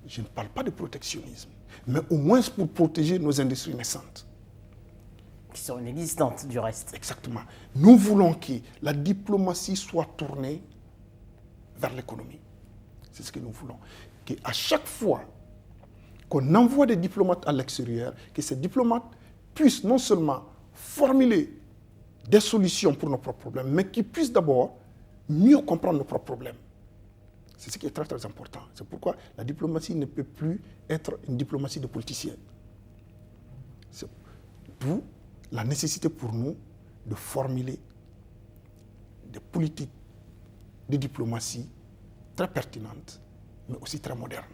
je ne parle pas de protectionnisme, mais au moins pour protéger nos industries naissantes. Qui sont inexistantes du reste. Exactement. Nous voulons que la diplomatie soit tournée vers l'économie. C'est ce que nous voulons. Qu'à chaque fois qu'on envoie des diplomates à l'extérieur, que ces diplomates puissent non seulement formuler des solutions pour nos propres problèmes, mais qu'ils puissent d'abord mieux comprendre nos propres problèmes. C'est ce qui est très très important. C'est pourquoi la diplomatie ne peut plus être une diplomatie de politiciens. C'est d'où la nécessité pour nous de formuler des politiques de diplomatie très pertinentes, mais aussi très modernes.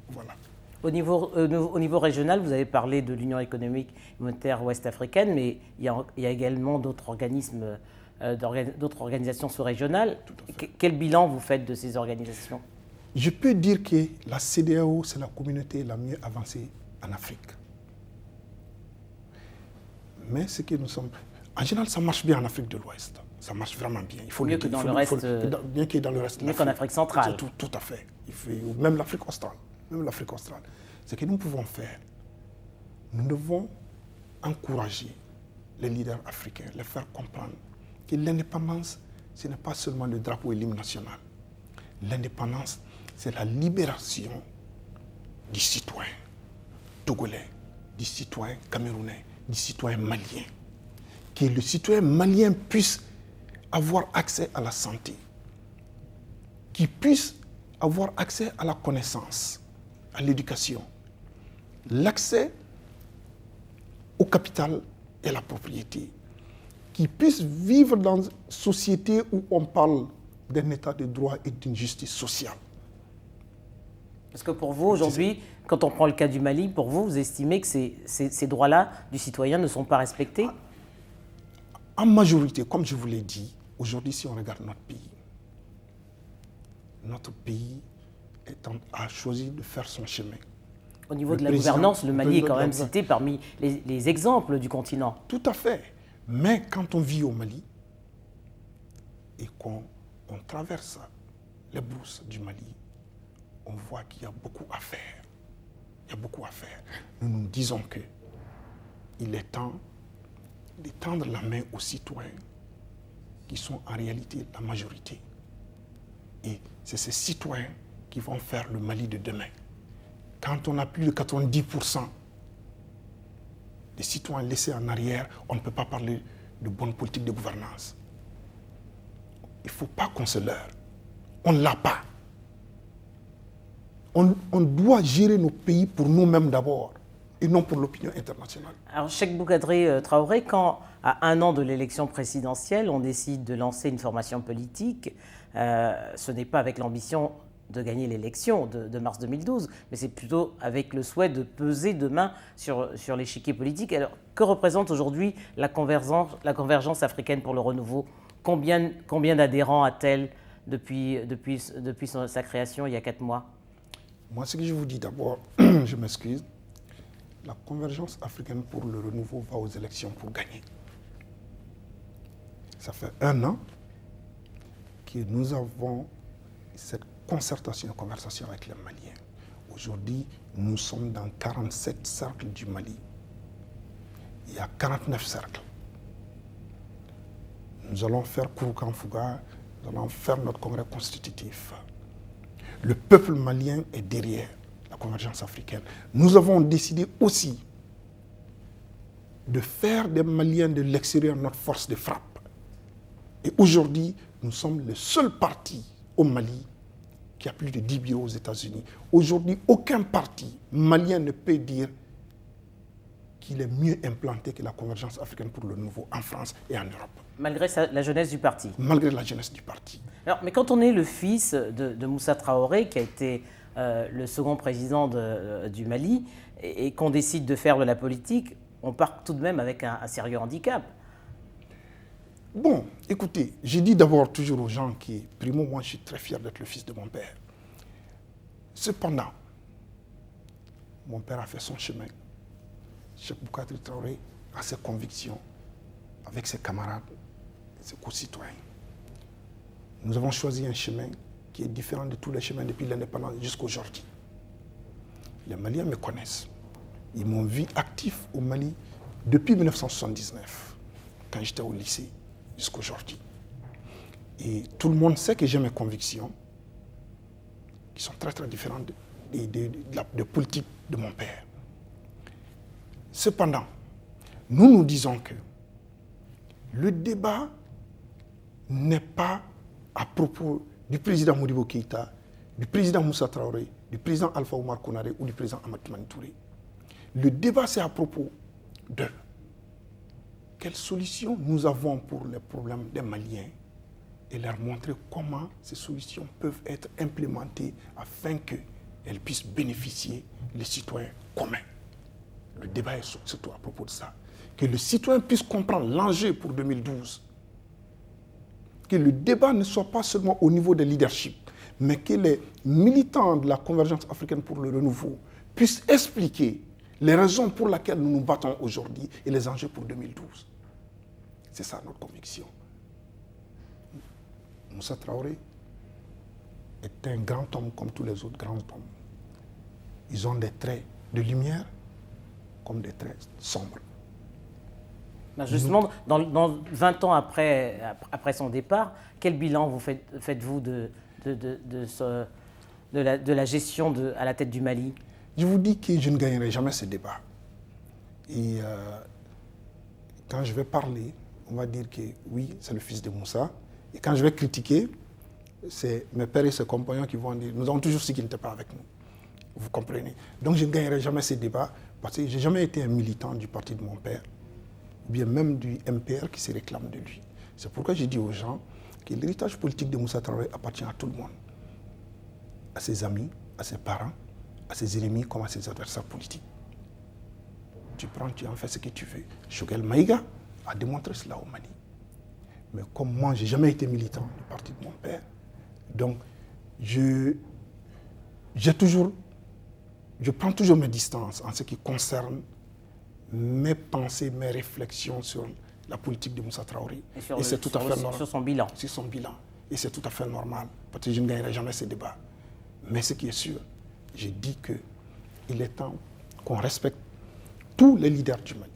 Voilà. Au niveau régional, vous avez parlé de l'Union économique et monétaire ouest-africaine, mais il y a également d'autres organismes, d'autres organisations sous-régionales. Quel bilan vous faites de ces organisations? Je peux dire que la CEDEAO, c'est la communauté la mieux avancée en Afrique. Mais ce que nous sommes... En général, ça marche bien en Afrique de l'Ouest. Ça marche vraiment bien. Il faut mieux que dans le reste. Bien que dans le reste. Mieux qu'en Afrique centrale. Tout à fait. Même l'Afrique australe. Ce que nous pouvons faire, nous devons encourager les leaders africains, les faire comprendre que l'indépendance, ce n'est pas seulement le drapeau et l'hymne national. L'indépendance, c'est la libération du citoyen togolais, du citoyen camerounais, du citoyen malien. Que le citoyen malien puisse avoir accès à la santé, qu'il puisse avoir accès à la connaissance, à l'éducation, l'accès au capital et à la propriété, qu'il puisse vivre dans une société où on parle d'un état de droit et d'une justice sociale. Parce que pour vous, aujourd'hui, quand on prend le cas du Mali, pour vous, vous estimez que ces droits-là du citoyen ne sont pas respectés? En majorité, comme je vous l'ai dit, aujourd'hui, si on regarde notre pays a choisi de faire son chemin. Au niveau de la gouvernance, le Mali est quand même cité parmi les exemples du continent. Tout à fait. Mais quand on vit au Mali et qu'on traverse les brousses du Mali, on voit qu'il y a beaucoup à faire. Nous nous disons qu'il est temps de tendre la main aux citoyens qui sont en réalité la majorité. Et c'est ces citoyens qui vont faire le Mali de demain. Quand on a plus de 90% des citoyens laissés en arrière, on ne peut pas parler de bonne politique de gouvernance. Il ne faut pas qu'on se leurre. On ne l'a pas. On doit gérer nos pays pour nous-mêmes d'abord et non pour l'opinion internationale. Alors, Cheikh Boukadri Traoré, quand, à 1 an de l'élection présidentielle, on décide de lancer une formation politique, ce n'est pas avec l'ambition de gagner l'élection de mars 2012, mais c'est plutôt avec le souhait de peser demain sur l'échiquier politique. Alors, que représente aujourd'hui la convergence africaine pour le renouveau? Combien d'adhérents a-t-elle depuis sa création il y a 4 mois? Moi, ce que je vous dis d'abord, je m'excuse, la convergence africaine pour le renouveau va aux élections pour gagner. Ça fait 1 an que nous avons cette concertation et conversation avec les Maliens. Aujourd'hui, nous sommes dans 47 cercles du Mali. Il y a 49 cercles. Nous allons faire Kouroukan Fouga, nous allons faire notre congrès constitutif. Le peuple malien est derrière la convergence africaine. Nous avons décidé aussi de faire des Maliens de l'extérieur notre force de frappe. Et aujourd'hui, nous sommes le seul parti au Mali qui a plus de 10 bureaux aux États-Unis. Aujourd'hui, aucun parti malien ne peut dire qu'il est mieux implanté que la convergence africaine pour le nouveau en France et en Europe. Malgré la jeunesse du parti. Malgré la jeunesse du parti. Alors, mais quand on est le fils de Moussa Traoré, qui a été le second président du Mali, et qu'on décide de faire de la politique, on part tout de même avec un sérieux handicap. Bon, écoutez, je dis d'abord toujours aux gens qui, primo, moi je suis très fier d'être le fils de mon père. Cependant, mon père a fait son chemin. Cheikh Boukadri Traoré a ses convictions avec ses camarades, ses concitoyens. Nous avons choisi un chemin qui est différent de tous les chemins depuis l'indépendance jusqu'à aujourd'hui. Les Maliens me connaissent. Ils m'ont vu actif au Mali depuis 1979, quand j'étais au lycée, jusqu'à aujourd'hui. Et tout le monde sait que j'ai mes convictions, qui sont très très différentes de politique de mon père. Cependant, nous disons que le débat n'est pas à propos du président Modibo Keïta, du président Moussa Traoré, du président Alpha Oumar Konaré ou du président Ahmed Toumani Touré. Le débat, c'est à propos de quelles solutions nous avons pour les problèmes des Maliens et leur montrer comment ces solutions peuvent être implémentées afin qu'elles puissent bénéficier les citoyens communs. Le débat est surtout à propos de ça. Que le citoyen puisse comprendre l'enjeu pour 2012. Que le débat ne soit pas seulement au niveau des leaderships, mais que les militants de la Convergence africaine pour le renouveau puissent expliquer les raisons pour lesquelles nous nous battons aujourd'hui et les enjeux pour 2012. C'est ça notre conviction. Moussa Traoré est un grand homme comme tous les autres grands hommes. Ils ont des traits de lumière comme des traits sombres. Justement, dans 20 ans après son départ, quel bilan faites-vous de la gestion à la tête du Mali? Je vous dis que je ne gagnerai jamais ce débat. Et quand je vais parler, on va dire que oui, c'est le fils de Moussa. Et quand je vais critiquer, c'est mes pères et ses compagnons qui vont dire, nous avons toujours su qu'il n'était pas avec nous. Vous comprenez? Donc je ne gagnerai jamais ce débat parce que je n'ai jamais été un militant du parti de mon père, ou bien même du MPR qui se réclame de lui. C'est pourquoi je dis aux gens que l'héritage politique de Moussa Traoré appartient à tout le monde. À ses amis, à ses parents, à ses ennemis comme à ses adversaires politiques. Tu prends, tu en fais ce que tu veux. Choguel Maïga a démontré cela au Mali. Mais comme moi, je n'ai jamais été militant du parti de mon père, donc je prends toujours mes distances en ce qui concerne mes pensées, mes réflexions sur la politique de Moussa Traoré. Et c'est tout à fait normal. Sur son bilan. Sur son bilan. Et c'est tout à fait normal, parce que je ne gagnerai jamais ces débats. Mais ce qui est sûr, j'ai dit qu'il est temps qu'on respecte tous les leaders du Mali.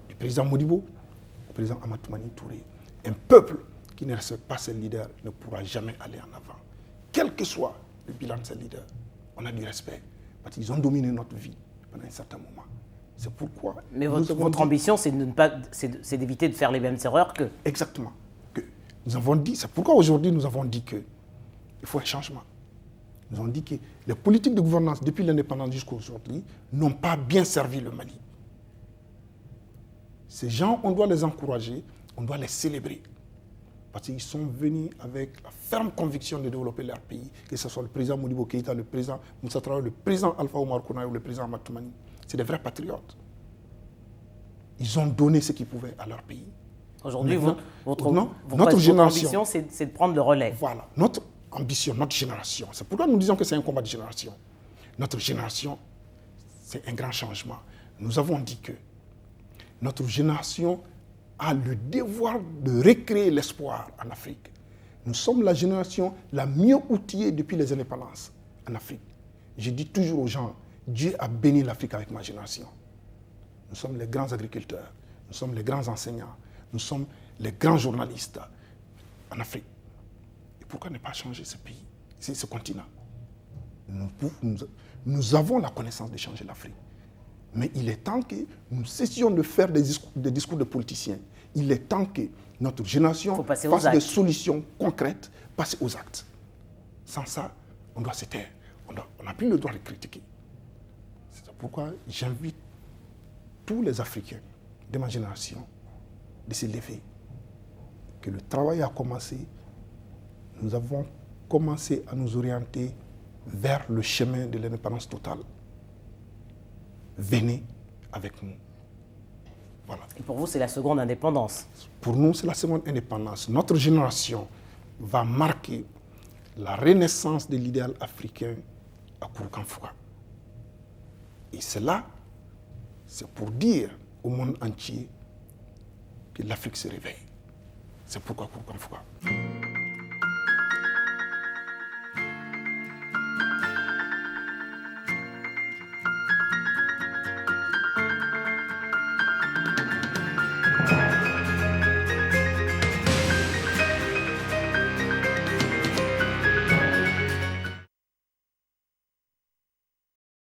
Du président Modibo au président Ahmed Toumani Touré. Un peuple qui ne respecte pas ses leaders ne pourra jamais aller en avant. Quel que soit le bilan de ces leaders, on a du respect. Parce qu'ils ont dominé notre vie pendant un certain moment. C'est pourquoi... Mais votre ambition, c'est d'éviter de faire les mêmes erreurs que... Exactement. Nous avons dit, c'est pourquoi aujourd'hui nous avons dit qu'il faut un changement. Nous avons dit que les politiques de gouvernance depuis l'indépendance jusqu'à aujourd'hui n'ont pas bien servi le Mali. Ces gens, on doit les encourager, on doit les célébrer. Parce qu'ils sont venus avec la ferme conviction de développer leur pays, que ce soit le président Modibo Keïta, le président Moussa Traoré, le président Alpha Oumar Konaré ou le président Ahmed Toumani. C'est des vrais patriotes. Ils ont donné ce qu'ils pouvaient à leur pays. Aujourd'hui, votre génération, ambition, c'est de prendre le relais. Voilà, notre ambition, notre génération. C'est pourquoi nous disons que c'est un combat de génération. Notre génération, c'est un grand changement. Nous avons dit que notre génération a le devoir de recréer l'espoir en Afrique. Nous sommes la génération la mieux outillée depuis les indépendances en Afrique. Je dis toujours aux gens, Dieu a béni l'Afrique avec ma génération. Nous sommes les grands agriculteurs, nous sommes les grands enseignants, nous sommes les grands journalistes en Afrique. Et pourquoi ne pas changer ce pays, ce continent? Nous avons la connaissance de changer l'Afrique. Mais il est temps que nous cessions de faire des discours de politiciens. Il est temps que notre génération fasse des solutions concrètes, passe aux actes. Sans ça, on doit se taire. On n'a plus le droit de critiquer. C'est pourquoi j'invite tous les Africains de ma génération de se lever. Que le travail a commencé. Nous avons commencé à nous orienter vers le chemin de l'indépendance totale. Venez avec nous. Voilà. Et pour vous, c'est la seconde indépendance? Pour nous, c'est la seconde indépendance. Notre génération va marquer la renaissance de l'idéal africain à Kouroukanfouka. Et cela, c'est pour dire au monde entier que l'Afrique se réveille. C'est pourquoi Kouroukanfouka.